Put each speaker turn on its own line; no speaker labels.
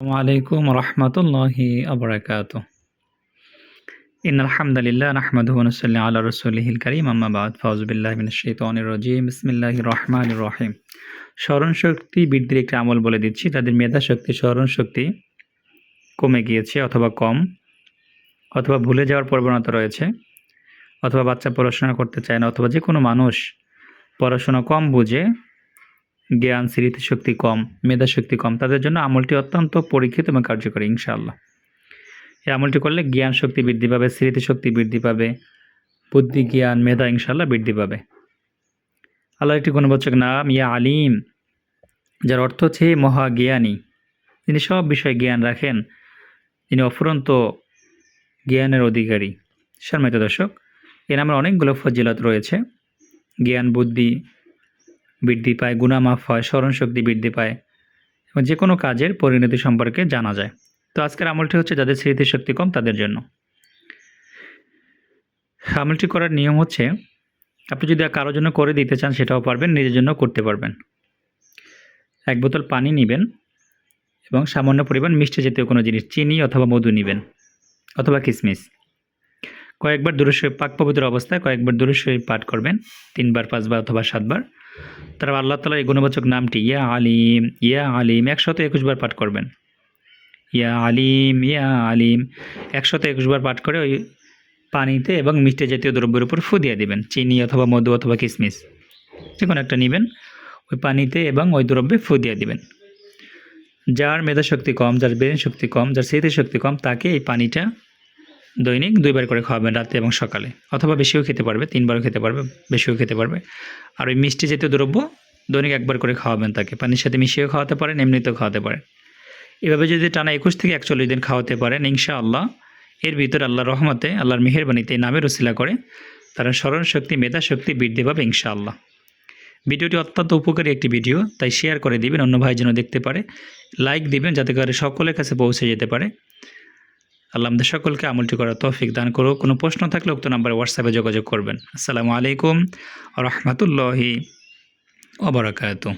ওয়ালাইকুম রহমতুল্লাহি আবরাকাতুহ। ইন্নাল হামদালিল্লাহ নাহমাদুহু ওয়া নুসাল্লি আলা রাসূলিহিল কারীম আম্মা বা'দ ফাউযু বিল্লাহি মিনাশ শাইতানির রাজীম বিসমিল্লাহির রহমানির রহিম। স্মরণশক্তি বৃদ্ধির একটি আমল বলে দিচ্ছি। তাদের মেধাশক্তি, স্মরণশক্তি কমে গিয়েছে অথবা কম, অথবা ভুলে যাওয়ার প্রবণতা রয়েছে, অথবা বাচ্চা পড়াশোনা করতে চায় না, অথবা যে কোনো মানুষ পড়াশোনা কম বুঝে, জ্ঞান স্মৃতিশক্তি কম, মেধাশক্তি কম, তাদের জন্য আমলটি অত্যন্ত পরীক্ষিত এবং কার্যকরী ইনশাআল্লাহ। এই আমলটি করলে জ্ঞান শক্তি বৃদ্ধি পাবে, স্মৃতিশক্তি বৃদ্ধি পাবে, বুদ্ধি জ্ঞান মেধা ইনশাআল্লাহ বৃদ্ধি পাবে। আল্লাহর একটি গুণবাচক নাম ইয়া আলিম, যার অর্থ হচ্ছে মহাজ্ঞানী। তিনি সব বিষয়ে জ্ঞান রাখেন, তিনি অফুরন্ত জ্ঞানের অধিকারী। সম্মানিত দর্শক, এ নামের অনেকগুলো ফজিলত রয়েছে। জ্ঞান বুদ্ধি বৃদ্ধি পায়, গুনাহ মাফ হয়, স্মরণশক্তি বৃদ্ধি পায় এবং যে কোনো কাজের পরিণতি সম্পর্কে জানা যায়। তো আজকের আমলটি হচ্ছে যাদের স্মৃতিশক্তি কম তাদের জন্য। আমলটি করার নিয়ম হচ্ছে, আপনি যদি কারোর জন্য করে দিতে চান সেটাও পারবেন, নিজের জন্য করতে পারবেন। 1 বোতল পানি নেবেন এবং সামান্য পরিমাণ মিষ্টি জাতীয় কোনো জিনিস, চিনি অথবা মধু নেবেন অথবা কিশমিশ। কয়েকবার দুরূদ শরীফ পাক পবিত্র অবস্থায় কয়েকবার দুরূদ শরীফ পাঠ করবেন, 3 বার 5 বার অথবা 7 বার। তারপর আল্লাহ তাআলার এই গুণবাচক নামটি ইয়া আলিম, ইয়া আলিম 121 বার পাঠ করবেন। ইয়া আলিম, ইয়া আলিম 121 বার পাঠ করে ওই পানিতে এবং মিষ্টি জাতীয় দ্রব্যের উপর ফু দিয়ে দিবেন। চিনি অথবা মধু অথবা কিশমিশ যে কোনো একটা নেবেন, ওই পানিতে এবং ওই দ্রব্যে ফু দিয়ে দিবেন। যার মেধাশক্তি কম, যার ব্রেন শক্তি কম, যার স্মৃতিশক্তি কম, তাকে এই পানিটা দৈনিক 2 বার করে খাওয়াবেন, রাতে এবং সকালে, অথবা বেশিও খেতে পারবে, 3 বারও খেতে পারবে, বেশিও খেতে পারবে। আর ওই মিষ্টি জাতীয় দ্রব্য দৈনিক 1 বার করে খাওয়াবেন তাকে, পানির সাথে মিশিয়েও খাওয়াতে পারেন, এমনিতেও খাওয়াতে পারেন। এভাবে যদি টানা 21 থেকে 41 দিন খাওয়াতে পারেন ইনশাআল্লাহ, এর ভিতরে আল্লাহর রহমতে, আল্লাহর মেহেরবানিতে এই নামের উসিলা করে তারা স্মরণশক্তি মেধাশক্তি বৃদ্ধি পাবে ইনশাআল্লাহ। ভিডিওটি অত্যন্ত উপকারী একটি ভিডিও, তাই শেয়ার করে দিবেন, অন্য ভাই যেন দেখতে পারে। লাইক দিবেন যাতে করে সকলের কাছে পৌঁছে যেতে পারে। আল্লাহ আমাদের সকলকে আমলটি করার তৌফিক দান করুক। কোনো প্রশ্ন থাকলে উক্ত নাম্বারে হোয়াটসঅ্যাপে যোগাযোগ করবেন। আসসালামু আলাইকুম ওয়া রাহমাতুল্লাহি ওয়া বারাকাতুহু।